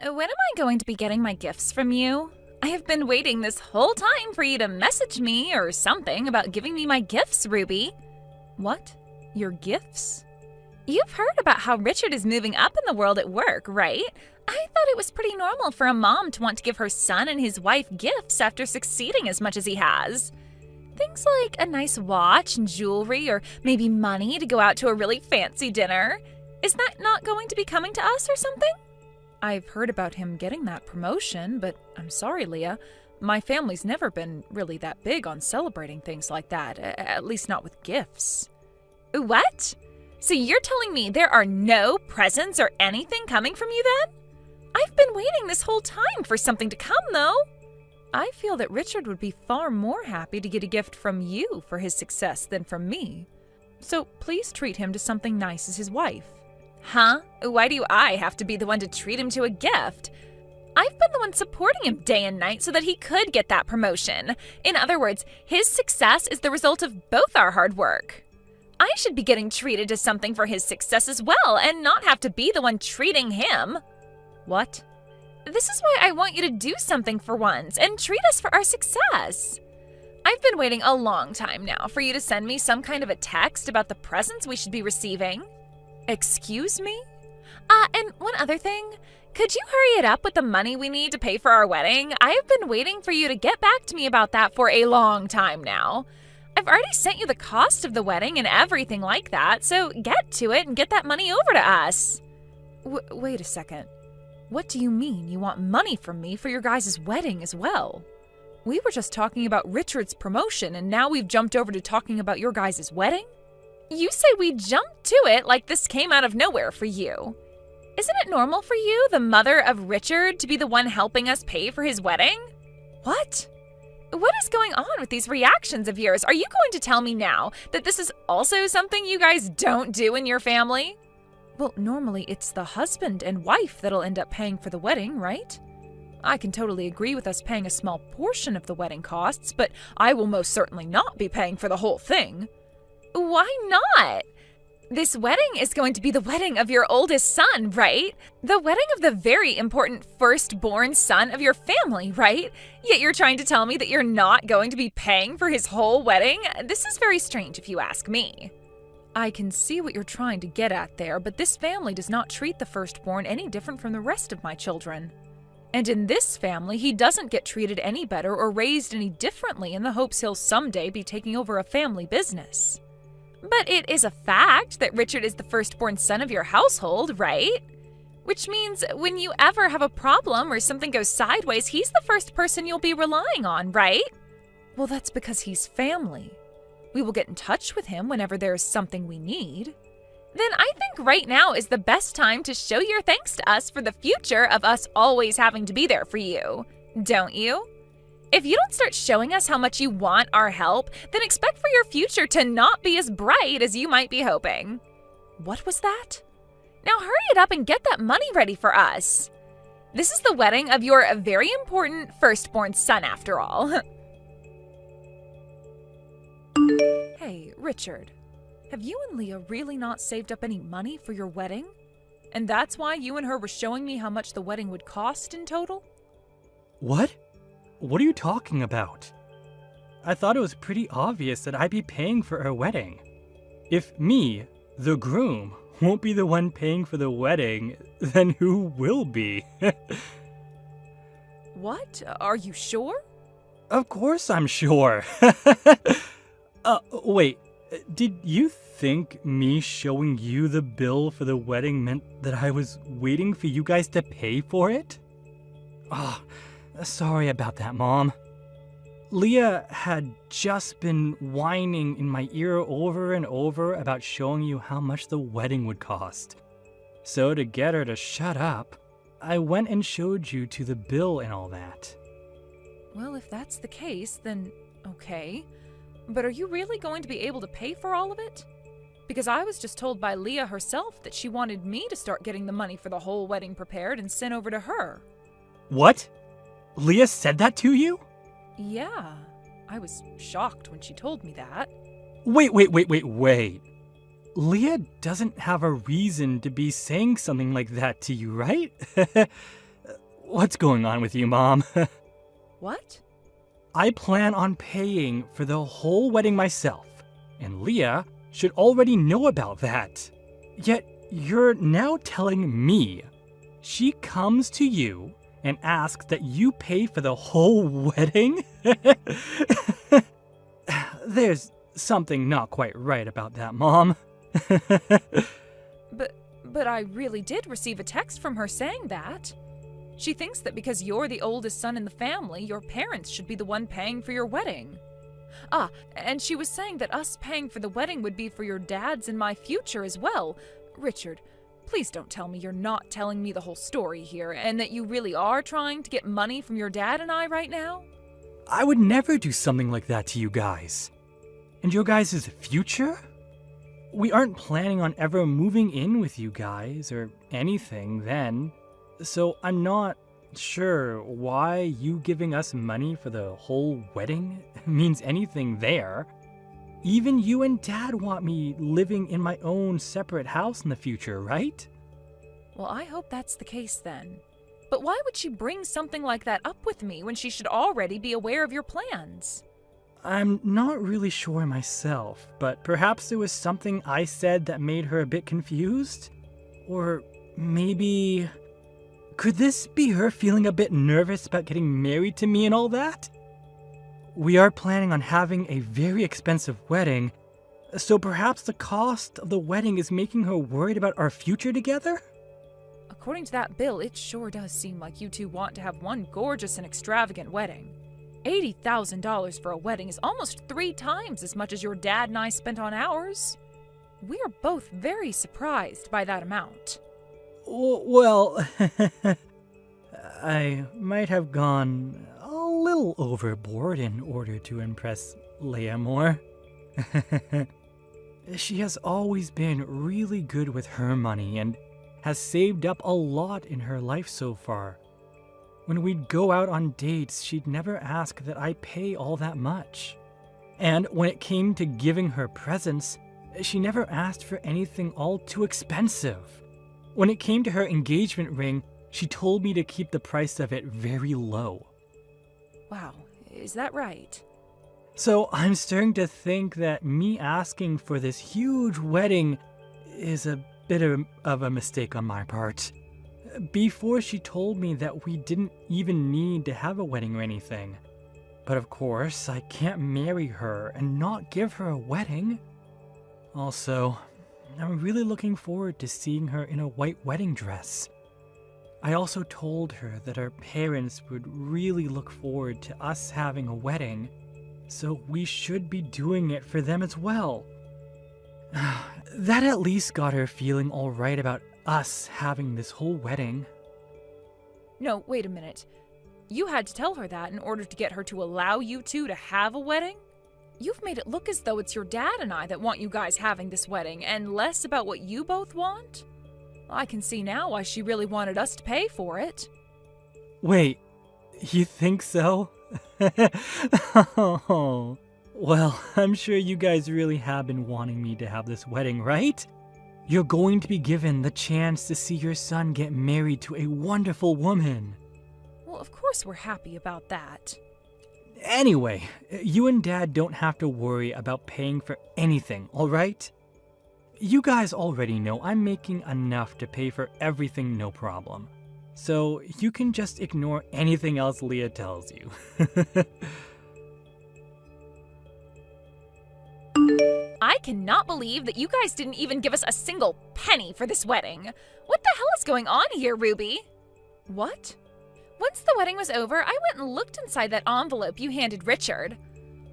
when am I going to be getting my gifts from you? I have been waiting this whole time for you to message me or something about giving me my gifts, Ruby. What? Your gifts? You've heard about how Richard is moving up in the world at work, right? I thought it was pretty normal for a mom to want to give her son and his wife gifts after succeeding as much as he has. Things like a nice watch and jewelry, or maybe money to go out to a really fancy dinner. Is that not going to be coming to us or something? I've heard about him getting that promotion, but I'm sorry, Leah. My family's never been really that big on celebrating things like that, at least not with gifts. What? So you're telling me there are no presents or anything coming from you then? I've been waiting this whole time for something to come, though. I feel that Richard would be far more happy to get a gift from you for his success than from me. So please treat him to something nice as his wife. Huh? Why do I have to be the one to treat him to a gift? I've been the one supporting him day and night so that he could get that promotion. In other words, his success is the result of both our hard work. I should be getting treated to something for his success as well and not have to be the one treating him. What? This is why I want you to do something for once and treat us for our success. I've been waiting a long time now for you to send me some kind of a text about the presents we should be receiving. Excuse me? And one other thing. Could you hurry it up with the money we need to pay for our wedding? I have been waiting for you to get back to me about that for a long time now. I've already sent you the cost of the wedding and everything like that, so get to it and get that money over to us. Wait a second. What do you mean you want money from me for your guys' wedding as well? We were just talking about Richard's promotion, and now we've jumped over to talking about your guys' wedding? You say we jumped to it like this came out of nowhere for you. Isn't it normal for you, the mother of Richard, to be the one helping us pay for his wedding? What? What is going on with these reactions of yours? Are you going to tell me now that this is also something you guys don't do in your family? Well, normally it's the husband and wife that'll end up paying for the wedding, right? I can totally agree with us paying a small portion of the wedding costs, but I will most certainly not be paying for the whole thing. Why not? This wedding is going to be the wedding of your oldest son, right? The wedding of the very important firstborn son of your family, right? Yet you're trying to tell me that you're not going to be paying for his whole wedding? This is very strange if you ask me. I can see what you're trying to get at there, but this family does not treat the firstborn any different from the rest of my children. And in this family, he doesn't get treated any better or raised any differently in the hopes he'll someday be taking over a family business. But it is a fact that Richard is the firstborn son of your household, right? Which means when you ever have a problem or something goes sideways, he's the first person you'll be relying on, right? Well, that's because he's family. We will get in touch with him whenever there's something we need. Then I think right now is the best time to show your thanks to us for the future of us always having to be there for you, don't you? If you don't start showing us how much you want our help, then expect for your future to not be as bright as you might be hoping. What was that? Now hurry it up and get that money ready for us. This is the wedding of your very important firstborn son, after all. Hey, Richard, have you and Leah really not saved up any money for your wedding? And that's why you and her were showing me how much the wedding would cost in total? What? What are you talking about? I thought it was pretty obvious that I'd be paying for our wedding. If me, the groom, won't be the one paying for the wedding, then who will be? What? Are you sure? Of course I'm sure. Wait, did you think me showing you the bill for the wedding meant that I was waiting for you guys to pay for it? Sorry about that, Mom. Leah had just been whining in my ear over and over about showing you how much the wedding would cost. So to get her to shut up, I went and showed you to the bill and all that. Well, if that's the case, then okay. But are you really going to be able to pay for all of it? Because I was just told by Leah herself that she wanted me to start getting the money for the whole wedding prepared and sent over to her. What? Leah said that to you? Yeah, I was shocked when she told me that. Wait. Leah doesn't have a reason to be saying something like that to you, right? What's going on with you, Mom? What? I plan on paying for the whole wedding myself, and Leah should already know about that. Yet you're now telling me she comes to you and asks that you pay for the whole wedding? There's something not quite right about that, Mom. But I really did receive a text from her saying that. She thinks that because you're the oldest son in the family, your parents should be the one paying for your wedding. Ah, and she was saying that us paying for the wedding would be for your dad's and my future as well. Richard, please don't tell me you're not telling me the whole story here, and that you really are trying to get money from your dad and I right now? I would never do something like that to you guys. And your guys' future? We aren't planning on ever moving in with you guys or anything then. So I'm not sure why you giving us money for the whole wedding means anything there. Even you and Dad want me living in my own separate house in the future, right? Well, I hope that's the case then. But why would she bring something like that up with me when she should already be aware of your plans? I'm not really sure myself, but perhaps there was something I said that made her a bit confused? Or maybe... could this be her feeling a bit nervous about getting married to me and all that? We are planning on having a very expensive wedding, so perhaps the cost of the wedding is making her worried about our future together? According to that bill, it sure does seem like you two want to have one gorgeous and extravagant wedding. $80,000 for a wedding is almost 3 times as much as your dad and I spent on ours. We are both very surprised by that amount. Well, I might have gone a little overboard in order to impress Leia more. She has always been really good with her money and has saved up a lot in her life so far. When we'd go out on dates, she'd never ask that I pay all that much. And when it came to giving her presents, she never asked for anything all too expensive. When it came to her engagement ring, she told me to keep the price of it very low. Wow, is that right? So I'm starting to think that me asking for this huge wedding is a bit of a mistake on my part. Before she told me that we didn't even need to have a wedding or anything. But of course, I can't marry her and not give her a wedding. Also, I'm really looking forward to seeing her in a white wedding dress. I also told her that our parents would really look forward to us having a wedding, so we should be doing it for them as well. That at least got her feeling alright about us having this whole wedding. No, wait a minute. You had to tell her that in order to get her to allow you two to have a wedding? You've made it look as though it's your dad and I that want you guys having this wedding, and less about what you both want? I can see now why she really wanted us to pay for it. Wait, you think so? Oh. Well, I'm sure you guys really have been wanting me to have this wedding, right? You're going to be given the chance to see your son get married to a wonderful woman. Well, of course we're happy about that. Anyway, you and Dad don't have to worry about paying for anything, alright? You guys already know I'm making enough to pay for everything, no problem. So you can just ignore anything else Leah tells you. I cannot believe that you guys didn't even give us a single penny for this wedding. What the hell is going on here, Ruby? What? Once the wedding was over, I went and looked inside that envelope you handed Richard.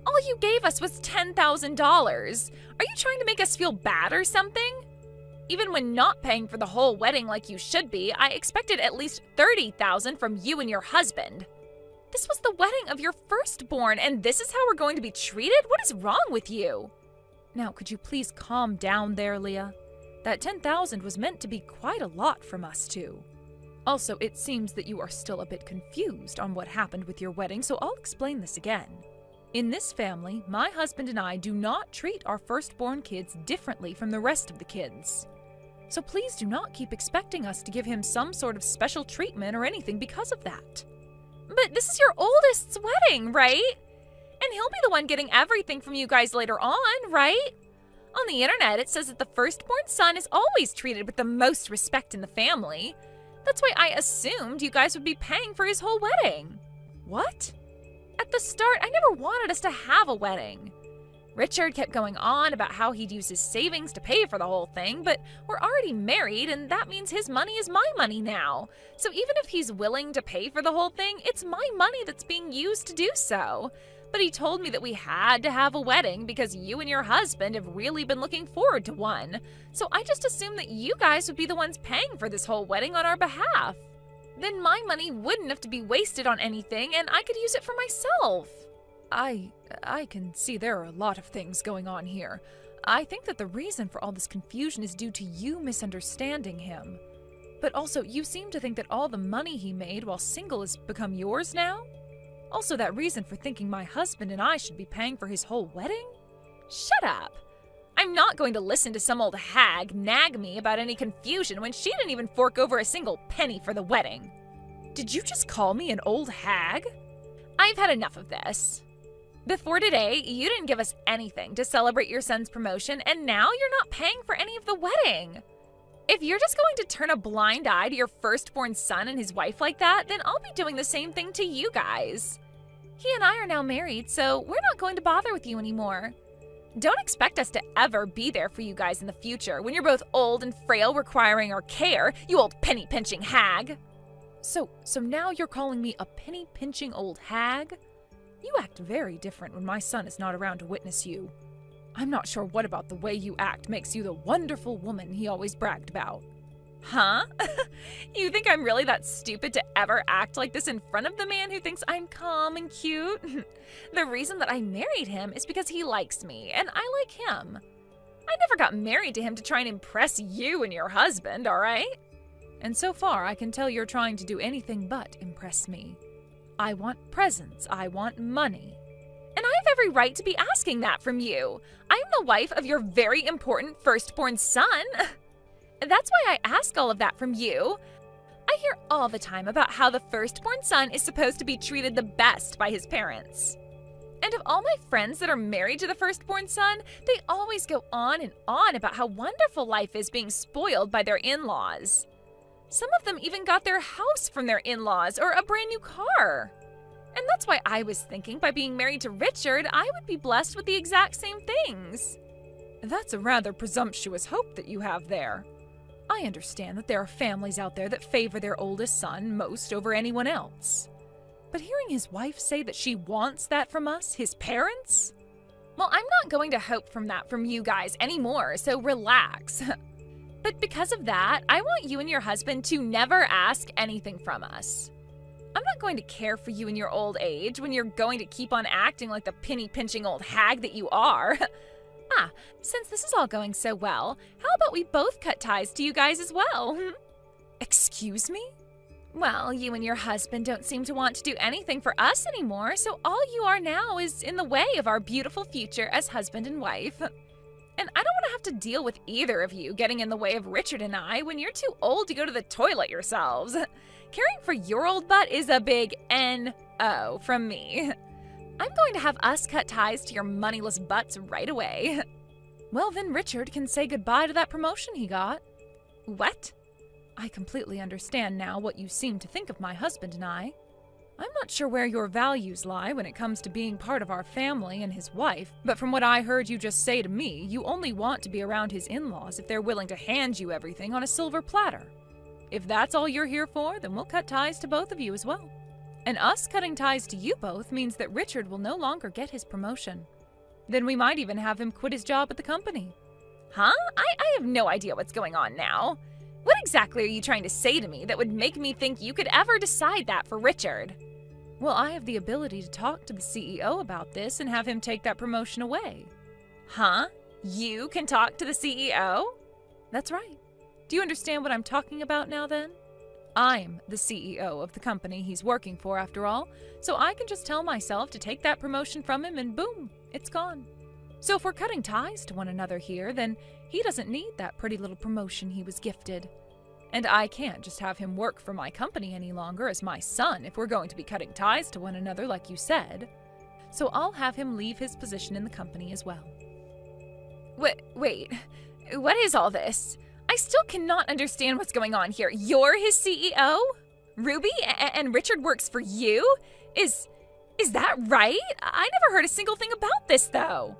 All you gave us was $10,000. Are you trying to make us feel bad or something? Even when not paying for the whole wedding like you should be, I expected at least $30,000 from you and your husband. This was the wedding of your firstborn, and this is how we're going to be treated? What is wrong with you? Now, could you please calm down there, Leah? That $10,000 was meant to be quite a lot from us two. Also, it seems that you are still a bit confused on what happened with your wedding, so I'll explain this again. In this family, my husband and I do not treat our firstborn kids differently from the rest of the kids. So please do not keep expecting us to give him some sort of special treatment or anything because of that. But this is your oldest's wedding, right? And he'll be the one getting everything from you guys later on, right? On the internet, it says that the firstborn son is always treated with the most respect in the family. That's why I assumed you guys would be paying for his whole wedding. What? At the start, I never wanted us to have a wedding. Richard kept going on about how he'd use his savings to pay for the whole thing, but we're already married, and that means his money is my money now. So even if he's willing to pay for the whole thing, it's my money that's being used to do so. But he told me that we had to have a wedding because you and your husband have really been looking forward to one. So I just assumed that you guys would be the ones paying for this whole wedding on our behalf. Then my money wouldn't have to be wasted on anything, and I could use it for myself. I can see there are a lot of things going on here. I think that the reason for all this confusion is due to you misunderstanding him. But also, you seem to think that all the money he made while single has become yours now? Also, that reason for thinking my husband and I should be paying for his whole wedding? Shut up! I'm not going to listen to some old hag nag me about any confusion when she didn't even fork over a single penny for the wedding. Did you just call me an old hag? I've had enough of this. Before today, you didn't give us anything to celebrate your son's promotion, and now you're not paying for any of the wedding. If you're just going to turn a blind eye to your firstborn son and his wife like that, then I'll be doing the same thing to you guys. He and I are now married, so we're not going to bother with you anymore. Don't expect us to ever be there for you guys in the future when you're both old and frail requiring our care, you old penny-pinching hag. So now you're calling me a penny-pinching old hag? You act very different when my son is not around to witness you. I'm not sure what about the way you act makes you the wonderful woman he always bragged about. Huh? You think I'm really that stupid to ever act like this in front of the man who thinks I'm calm and cute? The reason that I married him is because he likes me, and I like him. I never got married to him to try and impress you and your husband, all right? And so far, I can tell you're trying to do anything but impress me. I want presents. I want money. And I have every right to be asking that from you. I'm the wife of your very important firstborn son. That's why I ask all of that from you. I hear all the time about how the firstborn son is supposed to be treated the best by his parents. And of all my friends that are married to the firstborn son, they always go on and on about how wonderful life is being spoiled by their in-laws. Some of them even got their house from their in-laws or a brand new car. And that's why I was thinking by being married to Richard, I would be blessed with the exact same things. That's a rather presumptuous hope that you have there. I understand that there are families out there that favor their oldest son most over anyone else. But hearing his wife say that she wants that from us, his parents? Well, I'm not going to hope from that from you guys anymore, so relax. But because of that, I want you and your husband to never ask anything from us. I'm not going to care for you in your old age when you're going to keep on acting like the penny-pinching old hag that you are. Since this is all going so well, how about we both cut ties to you guys as well? Excuse me? Well, you and your husband don't seem to want to do anything for us anymore, so all you are now is in the way of our beautiful future as husband and wife. And I don't want to have to deal with either of you getting in the way of Richard and I when you're too old to go to the toilet yourselves. Caring for your old butt is a big N-O from me. I'm going to have us cut ties to your moneyless butts right away. Well, then Richard can say goodbye to that promotion he got. What? I completely understand now what you seem to think of my husband and I. I'm not sure where your values lie when it comes to being part of our family and his wife, but from what I heard you just say to me, you only want to be around his in-laws if they're willing to hand you everything on a silver platter. If that's all you're here for, then we'll cut ties to both of you as well. And us cutting ties to you both means that Richard will no longer get his promotion. Then we might even have him quit his job at the company. Huh? I have no idea what's going on now. What exactly are you trying to say to me that would make me think you could ever decide that for Richard? Well, I have the ability to talk to the CEO about this and have him take that promotion away. Huh? You can talk to the CEO? That's right. Do you understand what I'm talking about now then? I'm the CEO of the company he's working for after all, so I can just tell myself to take that promotion from him and boom, it's gone. So if we're cutting ties to one another here, then he doesn't need that pretty little promotion he was gifted. And I can't just have him work for my company any longer as my son if we're going to be cutting ties to one another like you said. So I'll have him leave his position in the company as well. Wait, what is all this? I still cannot understand what's going on here. You're his CEO? Ruby? And Richard works for you? Is that right? I never heard a single thing about this, though.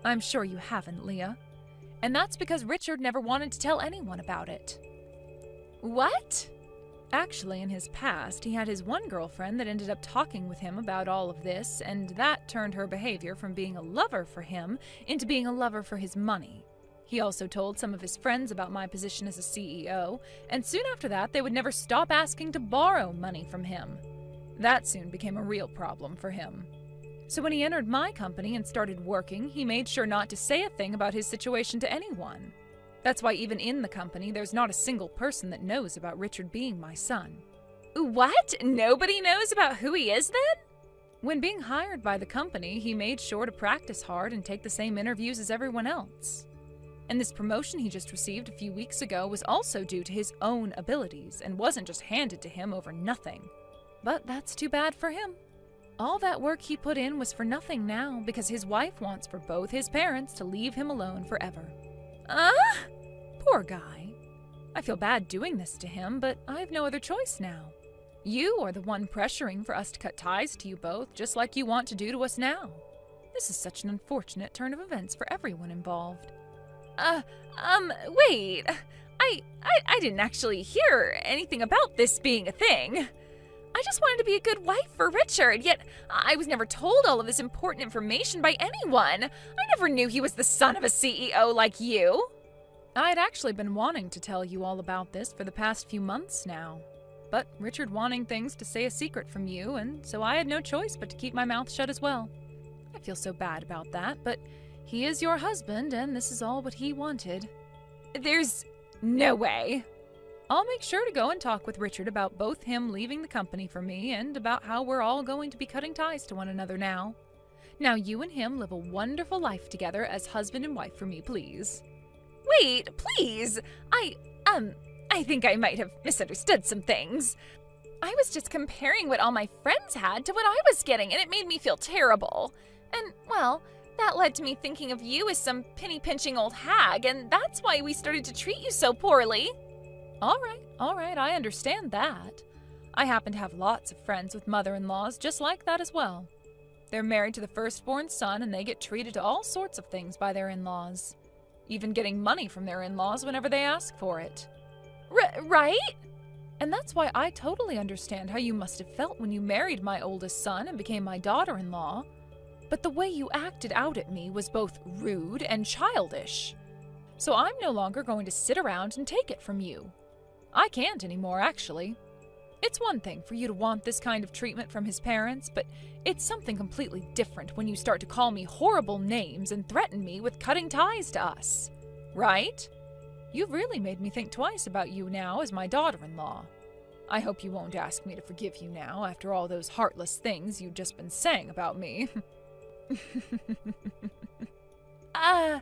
I'm sure you haven't, Leah. And that's because Richard never wanted to tell anyone about it. What? Actually, in his past, he had his one girlfriend that ended up talking with him about all of this, and that turned her behavior from being a lover for him into being a lover for his money. He also told some of his friends about my position as a CEO, and soon after that, they would never stop asking to borrow money from him. That soon became a real problem for him. So when he entered my company and started working, he made sure not to say a thing about his situation to anyone. That's why even in the company, there's not a single person that knows about Richard being my son. What? Nobody knows about who he is then? When being hired by the company, he made sure to practice hard and take the same interviews as everyone else. And this promotion he just received a few weeks ago was also due to his own abilities and wasn't just handed to him over nothing. But that's too bad for him. All that work he put in was for nothing now because his wife wants for both his parents to leave him alone forever. Poor guy. I feel bad doing this to him, but I have no other choice now. You are the one pressuring for us to cut ties to you both, just like you want to do to us now. This is such an unfortunate turn of events for everyone involved. Wait. I didn't actually hear anything about this being a thing. I just wanted to be a good wife for Richard, yet I was never told all of this important information by anyone. I never knew he was the son of a CEO like you. I'd actually been wanting to tell you all about this for the past few months now. But Richard wanting things to stay a secret from you, and so I had no choice but to keep my mouth shut as well. I feel so bad about that, but he is your husband, and this is all what he wanted. There's no way. I'll make sure to go and talk with Richard about both him leaving the company for me and about how we're all going to be cutting ties to one another now. Now you and him live a wonderful life together as husband and wife for me, please. Wait, please! I think I might have misunderstood some things. I was just comparing what all my friends had to what I was getting, and it made me feel terrible. And, well, that led to me thinking of you as some penny-pinching old hag, and that's why we started to treat you so poorly. All right, I understand that. I happen to have lots of friends with mother-in-laws just like that as well. They're married to the firstborn son, and they get treated to all sorts of things by their in-laws. Even getting money from their in-laws whenever they ask for it. Right? And that's why I totally understand how you must have felt when you married my oldest son and became my daughter-in-law. But the way you acted out at me was both rude and childish. So I'm no longer going to sit around and take it from you. I can't anymore, actually. It's one thing for you to want this kind of treatment from his parents, but it's something completely different when you start to call me horrible names and threaten me with cutting ties to us. Right? You've really made me think twice about you now as my daughter-in-law. I hope you won't ask me to forgive you now after all those heartless things you've just been saying about me. I'll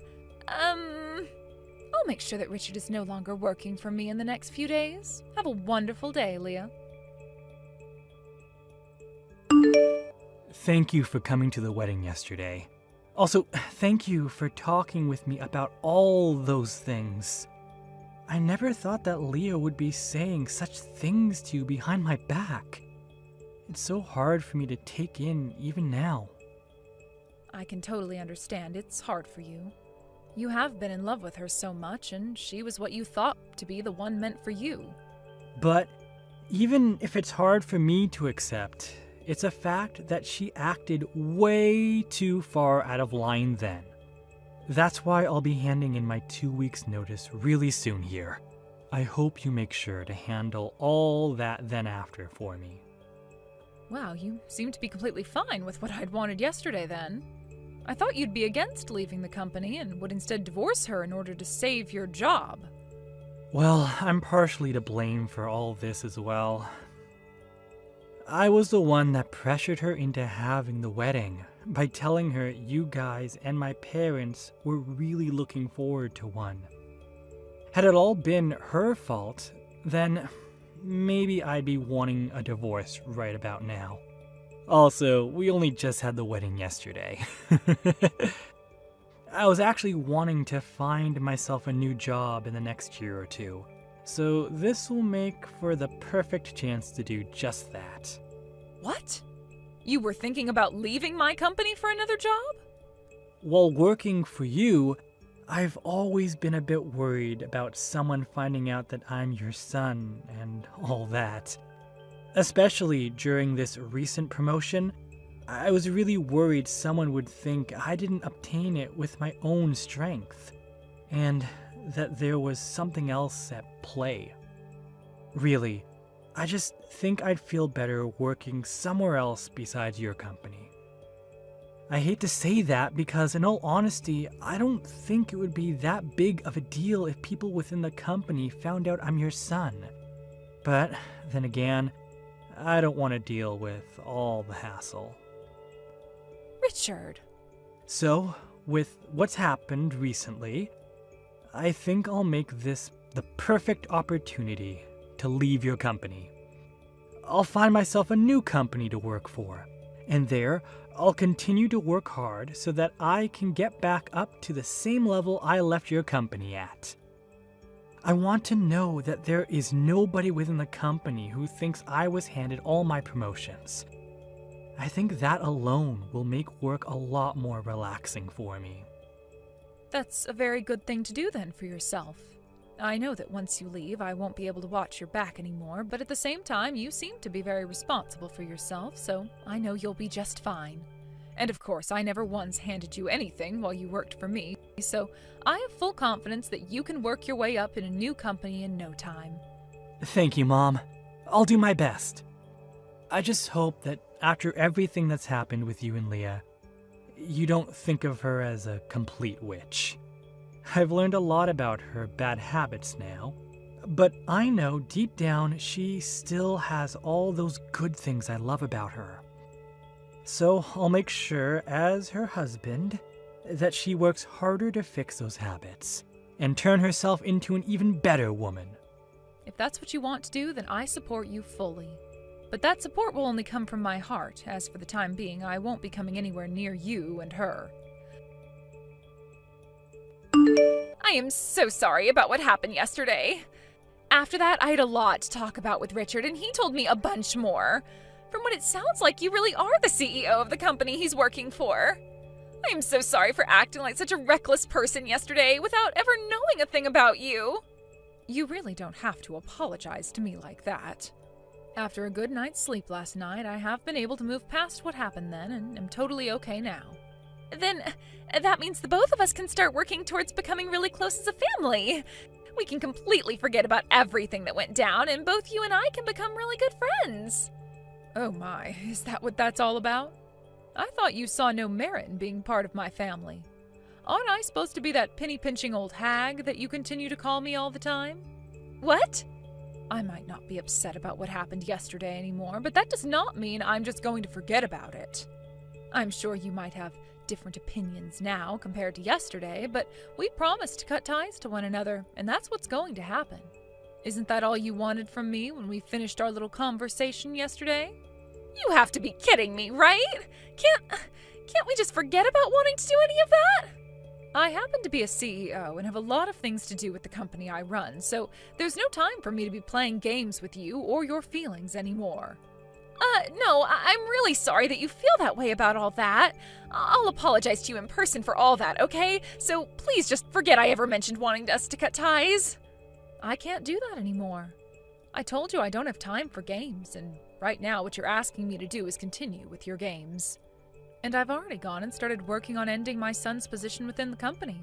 make sure that Richard is no longer working for me in the next few days. Have a wonderful day, Leah. Thank you for coming to the wedding yesterday. Also, thank you for talking with me about all those things. I never thought that Leah would be saying such things to you behind my back. It's so hard for me to take in even now. I can totally understand. It's hard for you. You have been in love with her so much, and she was what you thought to be the one meant for you. But even if it's hard for me to accept, it's a fact that she acted way too far out of line then. That's why I'll be handing in my 2 weeks' notice really soon here. I hope you make sure to handle all that then after for me. Wow, you seem to be completely fine with what I'd wanted yesterday then. I thought you'd be against leaving the company and would instead divorce her in order to save your job. Well, I'm partially to blame for all this as well. I was the one that pressured her into having the wedding by telling her you guys and my parents were really looking forward to one. Had it all been her fault, then maybe I'd be wanting a divorce right about now. Also, we only just had the wedding yesterday. I was actually wanting to find myself a new job in the next year or two, so this will make for the perfect chance to do just that. What? You were thinking about leaving my company for another job? While working for you, I've always been a bit worried about someone finding out that I'm your son and all that. Especially during this recent promotion, I was really worried someone would think I didn't obtain it with my own strength, and that there was something else at play. Really, I just think I'd feel better working somewhere else besides your company. I hate to say that because, in all honesty, I don't think it would be that big of a deal if people within the company found out I'm your son. But then again, I don't want to deal with all the hassle. Richard. So, with what's happened recently, I think I'll make this the perfect opportunity to leave your company. I'll find myself a new company to work for, and there I'll continue to work hard so that I can get back up to the same level I left your company at. I want to know that there is nobody within the company who thinks I was handed all my promotions. I think that alone will make work a lot more relaxing for me. That's a very good thing to do then for yourself. I know that once you leave, I won't be able to watch your back anymore, but at the same time, you seem to be very responsible for yourself, so I know you'll be just fine. And of course, I never once handed you anything while you worked for me, so I have full confidence that you can work your way up in a new company in no time. Thank you, Mom. I'll do my best. I just hope that after everything that's happened with you and Leah, you don't think of her as a complete witch. I've learned a lot about her bad habits now, but I know deep down she still has all those good things I love about her. So I'll make sure, as her husband, that she works harder to fix those habits and turn herself into an even better woman. If that's what you want to do, then I support you fully. But that support will only come from my heart, as for the time being, I won't be coming anywhere near you and her. I am so sorry about what happened yesterday. After that, I had a lot to talk about with Richard, and he told me a bunch more. From what it sounds like, you really are the CEO of the company he's working for. I am so sorry for acting like such a reckless person yesterday without ever knowing a thing about you. You really don't have to apologize to me like that. After a good night's sleep last night, I have been able to move past what happened then and am totally okay now. Then that means the both of us can start working towards becoming really close as a family. We can completely forget about everything that went down, and both you and I can become really good friends. Oh my, is that what that's all about? I thought you saw no merit in being part of my family. Aren't I supposed to be that penny-pinching old hag that you continue to call me all the time? What? I might not be upset about what happened yesterday anymore, but that does not mean I'm just going to forget about it. I'm sure you might have different opinions now compared to yesterday, but we promised to cut ties to one another, and that's what's going to happen. Isn't that all you wanted from me when we finished our little conversation yesterday? You have to be kidding me, right? Can't we just forget about wanting to do any of that? I happen to be a CEO and have a lot of things to do with the company I run, so there's no time for me to be playing games with you or your feelings anymore. No, I'm really sorry that you feel that way about all that. I'll apologize to you in person for all that, okay? So please just forget I ever mentioned wanting us to cut ties. I can't do that anymore. I told you I don't have time for games, and right now what you're asking me to do is continue with your games. And I've already gone and started working on ending my son's position within the company.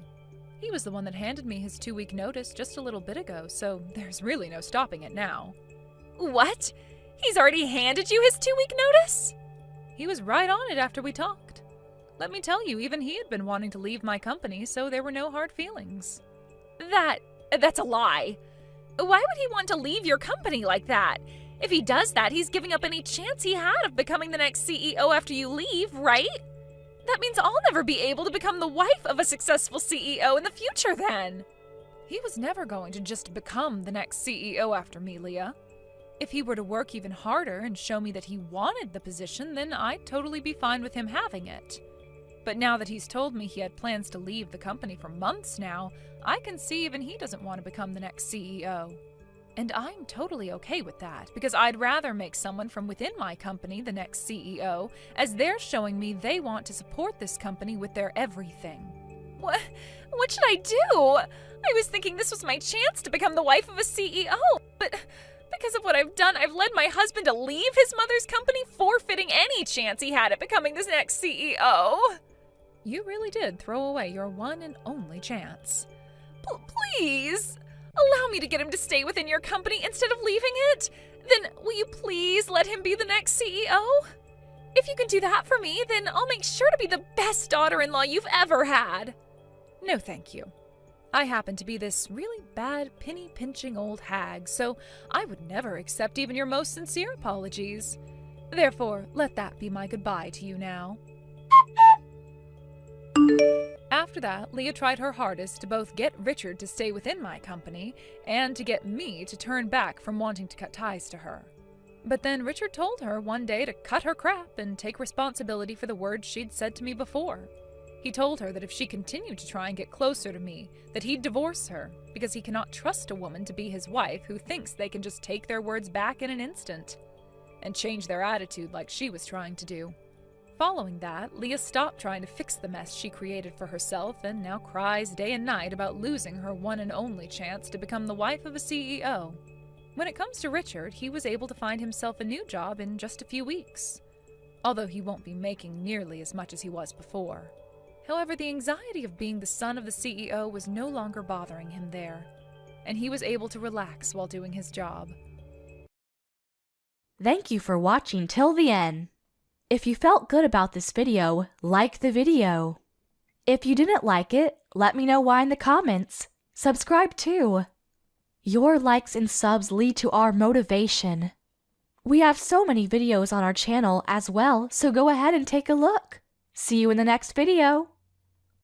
He was the one that handed me his 2-week notice just a little bit ago, so there's really no stopping it now. What? He's already handed you his 2-week notice? He was right on it after we talked. Let me tell you, even he had been wanting to leave my company, so there were no hard feelings. That's a lie. Why would he want to leave your company like that? If he does that, he's giving up any chance he had of becoming the next CEO after you leave, right? That means I'll never be able to become the wife of a successful CEO in the future then. He was never going to just become the next CEO after me, Leah. If he were to work even harder and show me that he wanted the position, then I'd totally be fine with him having it. But now that he's told me he had plans to leave the company for months now, I can see even he doesn't want to become the next CEO. And I'm totally okay with that, because I'd rather make someone from within my company the next CEO, as they're showing me they want to support this company with their everything. What should I do? I was thinking this was my chance to become the wife of a CEO, but because of what I've done, I've led my husband to leave his mother's company, forfeiting any chance he had at becoming this next CEO. You really did throw away your one and only chance. Please, allow me to get him to stay within your company instead of leaving it. Then will you please let him be the next CEO? If you can do that for me, then I'll make sure to be the best daughter-in-law you've ever had. No, thank you. I happen to be this really bad, penny-pinching old hag, so I would never accept even your most sincere apologies. Therefore, let that be my goodbye to you now. After that, Leah tried her hardest to both get Richard to stay within my company and to get me to turn back from wanting to cut ties to her. But then Richard told her one day to cut her crap and take responsibility for the words she'd said to me before. He told her that if she continued to try and get closer to me, that he'd divorce her, because he cannot trust a woman to be his wife who thinks they can just take their words back in an instant and change their attitude like she was trying to do. Following that, Leah stopped trying to fix the mess she created for herself and now cries day and night about losing her one and only chance to become the wife of a CEO. When it comes to Richard, he was able to find himself a new job in just a few weeks, although he won't be making nearly as much as he was before. However, the anxiety of being the son of the CEO was no longer bothering him there, and he was able to relax while doing his job. Thank you for watching till the end. If you felt good about this video, like the video. If you didn't like it, let me know why in the comments. Subscribe too. Your likes and subs lead to our motivation. We have so many videos on our channel as well, so go ahead and take a look. See you in the next video.